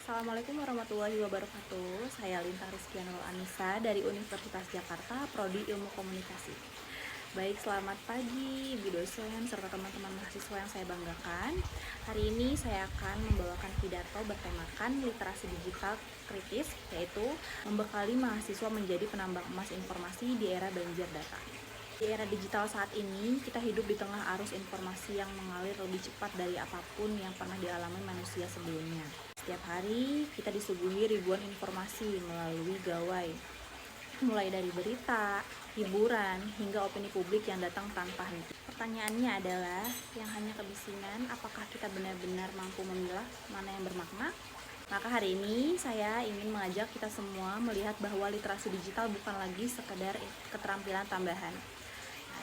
Assalamualaikum warahmatullahi wabarakatuh. Saya Lintang Rizkianul Anissa dari Universitas Jakarta, Prodi Ilmu Komunikasi. Baik, selamat pagi Bu dosen serta teman-teman mahasiswa yang saya banggakan. Hari ini saya akan membawakan pidato bertemakan literasi digital kritis, yaitu membekali mahasiswa menjadi penambang emas informasi di era banjir data. Di era digital saat ini, kita hidup di tengah arus informasi yang mengalir lebih cepat dari apapun yang pernah dialami manusia sebelumnya. Setiap hari, kita disuguhi ribuan informasi melalui gawai, mulai dari berita, hiburan, hingga opini publik yang datang tanpa henti. Pertanyaannya adalah, yang hanya kebisingan, apakah kita benar-benar mampu memilah mana yang bermakna? Maka hari ini saya ingin mengajak kita semua melihat bahwa literasi digital bukan lagi sekedar keterampilan tambahan.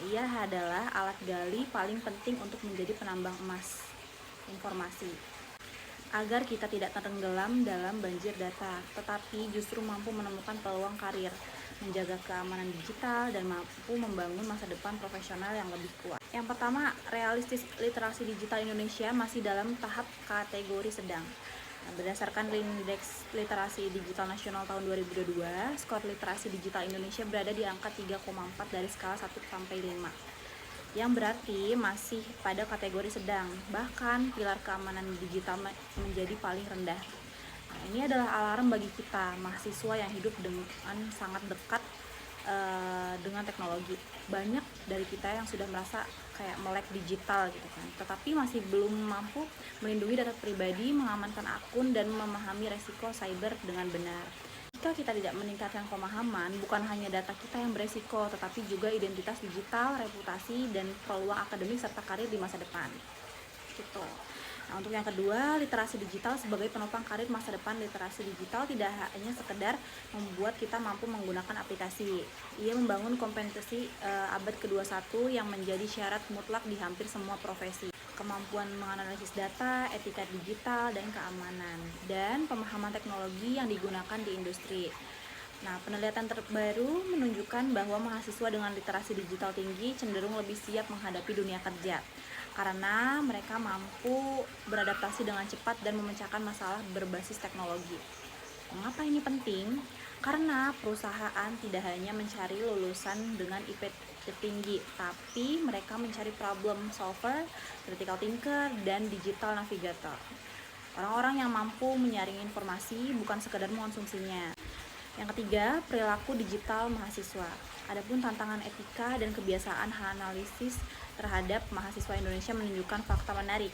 Ia adalah alat gali paling penting untuk menjadi penambang emas informasi, agar kita tidak tenggelam dalam banjir data, tetapi justru mampu menemukan peluang karir, menjaga keamanan digital, dan mampu membangun masa depan profesional yang lebih kuat. Yang pertama, realistis literasi digital Indonesia masih dalam tahap kategori sedang. Berdasarkan Indeks Literasi Digital Nasional tahun 2022, skor literasi digital Indonesia berada di angka 3,4 dari skala 1-5. Yang berarti masih pada kategori sedang, bahkan pilar keamanan digital menjadi paling rendah. Nah, ini adalah alarm bagi kita, mahasiswa yang hidup dengan sangat dekat dengan teknologi. Banyak dari kita yang sudah merasa kayak melek digital gitu kan, tetapi masih belum mampu melindungi data pribadi, mengamankan akun, dan memahami resiko cyber dengan benar. Jika kita tidak meningkatkan pemahaman, bukan hanya data kita yang beresiko, tetapi juga identitas digital, reputasi, dan peluang akademik serta karir di masa depan. Gitu. Nah, untuk yang kedua, literasi digital sebagai penopang karir masa depan. Literasi digital tidak hanya sekedar membuat kita mampu menggunakan aplikasi. Ia membangun kompetensi abad ke-21 yang menjadi syarat mutlak di hampir semua profesi. Kemampuan menganalisis data, etika digital, dan keamanan, dan pemahaman teknologi yang digunakan di industri. Nah, penelitian terbaru menunjukkan bahwa mahasiswa dengan literasi digital tinggi cenderung lebih siap menghadapi dunia kerja, karena mereka mampu beradaptasi dengan cepat dan memecahkan masalah berbasis teknologi. Mengapa ini penting? Karena perusahaan tidak hanya mencari lulusan dengan IP tertinggi, tapi mereka mencari problem solver, critical thinker, dan digital navigator. Orang-orang yang mampu menyaring informasi bukan sekedar mengonsumsinya. Yang ketiga, perilaku digital mahasiswa. Adapun tantangan etika dan kebiasaan analisis terhadap mahasiswa Indonesia menunjukkan fakta menarik.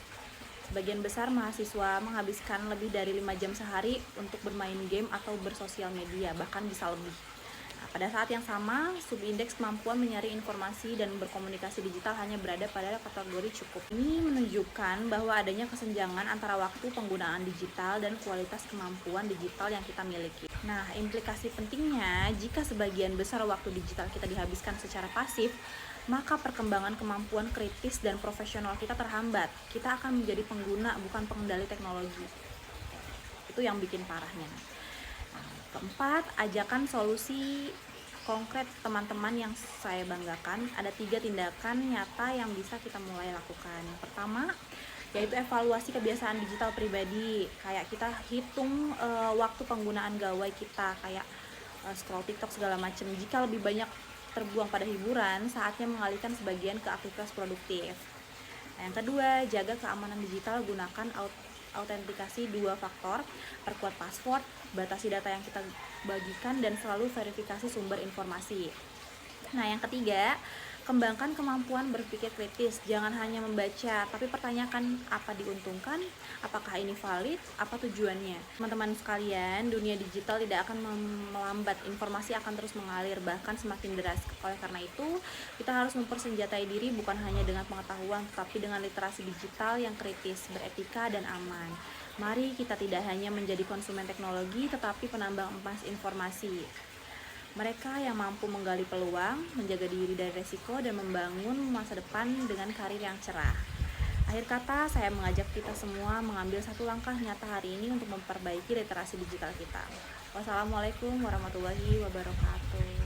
Sebagian besar mahasiswa menghabiskan lebih dari 5 jam sehari untuk bermain game atau bersosial media, bahkan bisa lebih. Nah, pada saat yang sama, subindeks kemampuan menyaring informasi dan berkomunikasi digital hanya berada pada kategori cukup. Ini menunjukkan bahwa adanya kesenjangan antara waktu penggunaan digital dan kualitas kemampuan digital yang kita miliki. Nah, implikasi pentingnya, jika sebagian besar waktu digital kita dihabiskan secara pasif, maka perkembangan kemampuan kritis dan profesional kita terhambat. Kita akan menjadi pengguna, bukan pengendali teknologi. Itu yang bikin parahnya. Keempat, ajakan solusi konkret teman-teman yang saya banggakan. Ada 3 tindakan nyata yang bisa kita mulai lakukan. Yang pertama, yaitu evaluasi kebiasaan digital pribadi. Kayak kita hitung waktu penggunaan gawai kita, kayak scroll TikTok segala macam. Jika lebih banyak terbuang pada hiburan, saatnya mengalihkan sebagian ke aktivitas produktif. Nah, yang kedua, jaga keamanan digital, gunakan autentikasi 2 faktor, perkuat password, batasi data yang kita bagikan, dan selalu verifikasi sumber informasi. Nah, yang ketiga, kembangkan kemampuan berpikir kritis. Jangan hanya membaca, tapi pertanyakan apa diuntungkan, apakah ini valid, apa tujuannya. Teman-teman sekalian, dunia digital tidak akan melambat, informasi akan terus mengalir, bahkan semakin deras. Oleh karena itu, kita harus mempersenjatai diri bukan hanya dengan pengetahuan, tapi dengan literasi digital yang kritis, beretika, dan aman. Mari kita tidak hanya menjadi konsumen teknologi, tetapi penambang emas informasi. Mereka yang mampu menggali peluang, menjaga diri dari resiko, dan membangun masa depan dengan karir yang cerah. Akhir kata, saya mengajak kita semua mengambil satu langkah nyata hari ini untuk memperbaiki literasi digital kita. Wassalamualaikum warahmatullahi wabarakatuh.